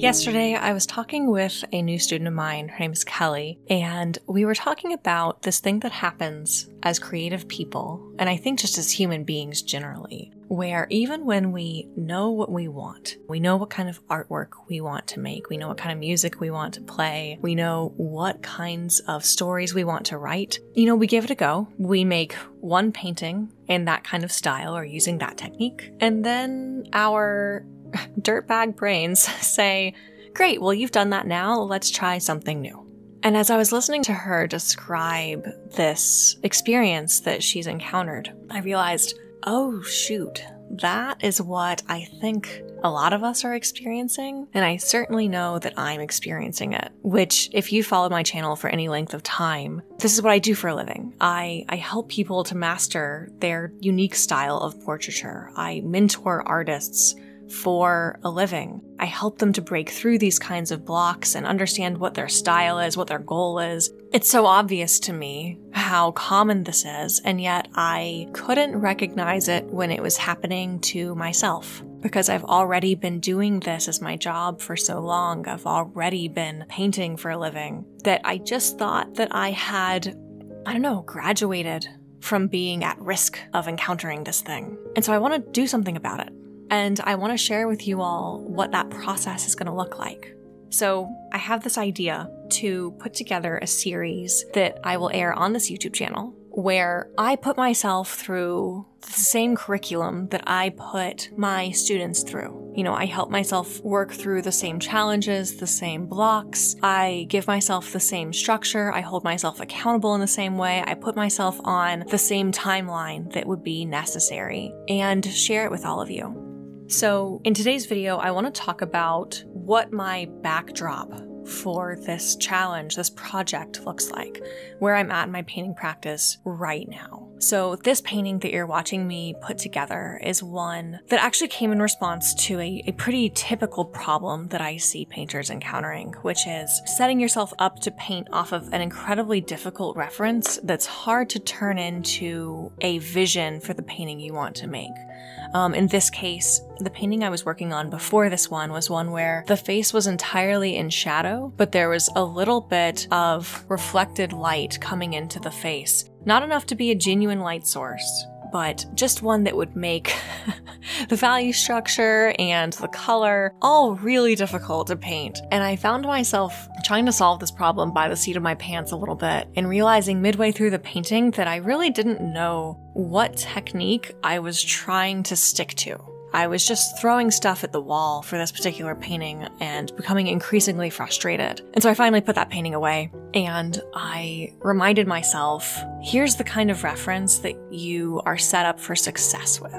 Yesterday, I was talking with a new student of mine. Her name is Kelly, and we were talking about this thing that happens as creative people, and I think just as human beings generally, where even when we know what we want, we know what kind of artwork we want to make, we know what kind of music we want to play, we know what kinds of stories we want to write, we give it a go. We make one painting in that kind of style or using that technique, and then our dirtbag brains say, great, well, you've done that now, let's try something new. And as I was listening to her describe this experience that she's encountered, I realized, oh shoot, that is what I think a lot of us are experiencing, and I certainly know that I'm experiencing it, which, if you follow my channel for any length of time, this is what I do for a living. I help people to master their unique style of portraiture. I mentor artists for a living. I help them to break through these kinds of blocks and understand what their style is, what their goal is. It's so obvious to me how common this is, and yet I couldn't recognize it when it was happening to myself, because I've already been doing this as my job for so long. I've already been painting for a living that I just thought that I had, graduated from being at risk of encountering this thing. And so I want to do something about it. And I want to share with you all what that process is going to look like. So I have this idea to put together a series that I will air on this YouTube channel where I put myself through the same curriculum that I put my students through. I help myself work through the same challenges, the same blocks. I give myself the same structure. I hold myself accountable in the same way. I put myself on the same timeline that would be necessary and share it with all of you. So in today's video, I want to talk about what my backdrop for this challenge, this project looks like, where I'm at in my painting practice right now. So this painting that you're watching me put together is one that actually came in response to a pretty typical problem that I see painters encountering, which is setting yourself up to paint off of an incredibly difficult reference that's hard to turn into a vision for the painting you want to make. In this case, the painting I was working on before this one was one where the face was entirely in shadow, but there was a little bit of reflected light coming into the face. Not enough to be a genuine light source, but just one that would make the value structure and the color all really difficult to paint. And I found myself trying to solve this problem by the seat of my pants a little bit and realizing midway through the painting that I really didn't know what technique I was trying to stick to. I was just throwing stuff at the wall for this particular painting and becoming increasingly frustrated. And so I finally put that painting away and I reminded myself, here's the kind of reference that you are set up for success with.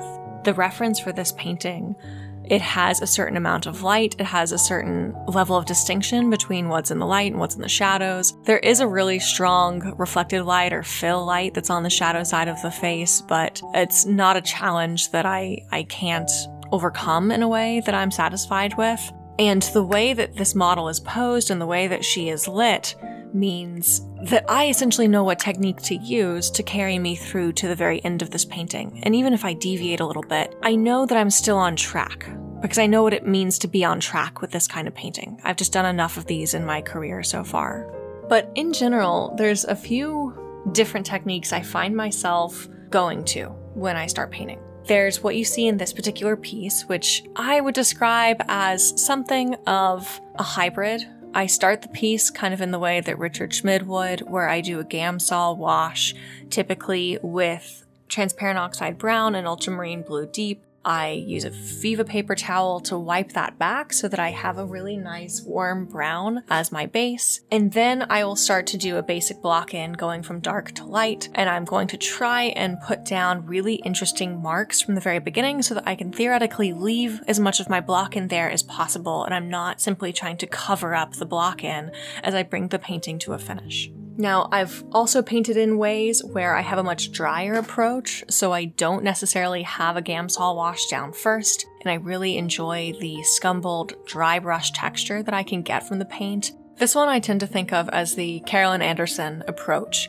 The reference for this painting, it has a certain amount of light, it has a certain level of distinction between what's in the light and what's in the shadows. There is a really strong reflected light or fill light that's on the shadow side of the face, but it's not a challenge that I can't overcome in a way that I'm satisfied with. And the way that this model is posed and the way that she is lit means that I essentially know what technique to use to carry me through to the very end of this painting. And even if I deviate a little bit, I know that I'm still on track because I know what it means to be on track with this kind of painting. I've just done enough of these in my career so far. But in general, there's a few different techniques I find myself going to when I start painting. There's what you see in this particular piece, which I would describe as something of a hybrid. I start the piece kind of in the way that Richard Schmid would, where I do a Gamsol wash, typically with transparent oxide brown and ultramarine blue deep. I use a Viva paper towel to wipe that back so that I have a really nice warm brown as my base. And then I will start to do a basic block in going from dark to light. And I'm going to try and put down really interesting marks from the very beginning so that I can theoretically leave as much of my block in there as possible. And I'm not simply trying to cover up the block in as I bring the painting to a finish. Now, I've also painted in ways where I have a much drier approach, so I don't necessarily have a Gamsol wash down first, and I really enjoy the scumbled dry brush texture that I can get from the paint. This one I tend to think of as the Carolyn Anderson approach,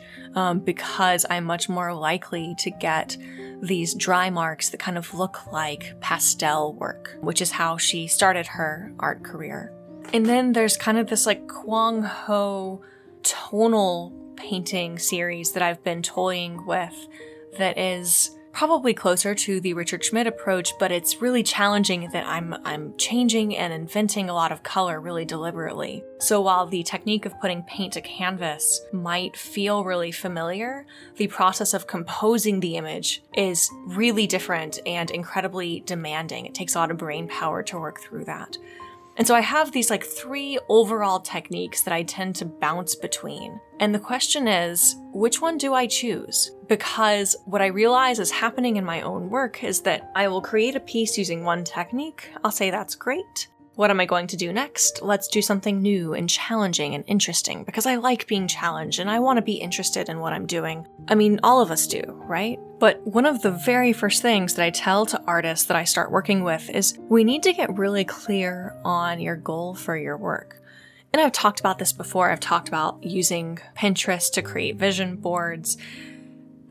because I'm much more likely to get these dry marks that kind of look like pastel work, which is how she started her art career. And then there's kind of this like Kwang Ho tonal painting series that I've been toying with that is probably closer to the Richard Schmidt approach, but it's really challenging that I'm changing and inventing a lot of color really deliberately. So while the technique of putting paint to canvas might feel really familiar, the process of composing the image is really different and incredibly demanding. It takes a lot of brain power to work through that. And so I have these like 3 overall techniques that I tend to bounce between. And the question is, which one do I choose? Because what I realize is happening in my own work is that I will create a piece using one technique. I'll say that's great. What am I going to do next? Let's do something new and challenging and interesting because I like being challenged and I want to be interested in what I'm doing. I mean, all of us do, right? But one of the very first things that I tell to artists that I start working with is we need to get really clear on your goal for your work. And I've talked about this before. I've talked about using Pinterest to create vision boards.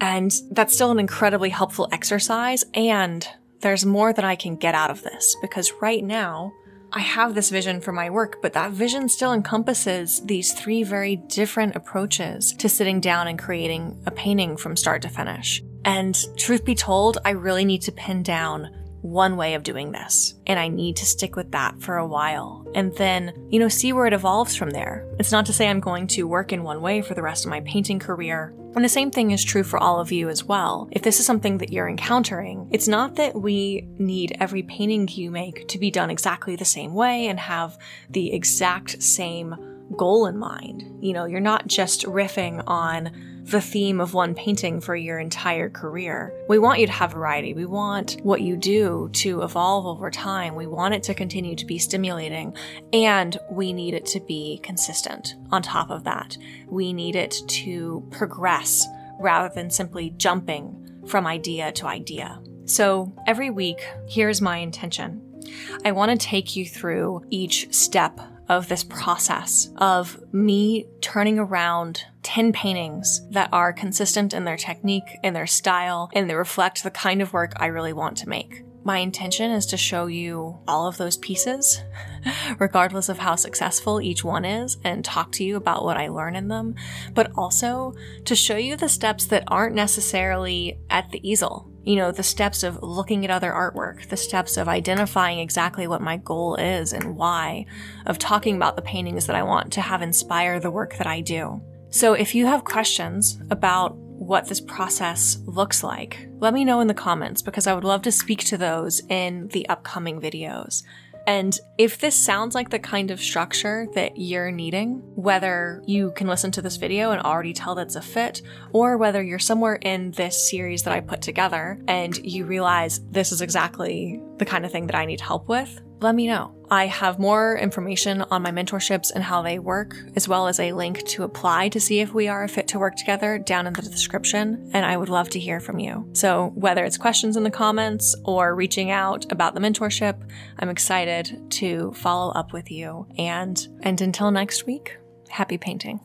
And that's still an incredibly helpful exercise. And there's more that I can get out of this because right now, I have this vision for my work, but that vision still encompasses these 3 very different approaches to sitting down and creating a painting from start to finish. And truth be told, I really need to pin down one way of doing this. And I need to stick with that for a while. And then, see where it evolves from there. It's not to say I'm going to work in one way for the rest of my painting career. And the same thing is true for all of you as well. If this is something that you're encountering, it's not that we need every painting you make to be done exactly the same way and have the exact same goal in mind. You're not just riffing on the theme of one painting for your entire career. We want you to have variety. We want what you do to evolve over time. We want it to continue to be stimulating, and we need it to be consistent. On top of that, we need it to progress rather than simply jumping from idea to idea. So every week, here's my intention. I want to take you through each step of this process of me turning around 10 paintings that are consistent in their technique, in their style, and they reflect the kind of work I really want to make. My intention is to show you all of those pieces, regardless of how successful each one is, and talk to you about what I learn in them, but also to show you the steps that aren't necessarily at the easel. The steps of looking at other artwork, the steps of identifying exactly what my goal is and why, of talking about the paintings that I want to have inspire the work that I do. So if you have questions about what this process looks like, let me know in the comments because I would love to speak to those in the upcoming videos. And if this sounds like the kind of structure that you're needing, whether you can listen to this video and already tell that's a fit, or whether you're somewhere in this series that I put together and you realize this is exactly the kind of thing that I need help with, let me know. I have more information on my mentorships and how they work, as well as a link to apply to see if we are a fit to work together down in the description, and I would love to hear from you. So whether it's questions in the comments or reaching out about the mentorship, I'm excited to follow up with you. And until next week, happy painting.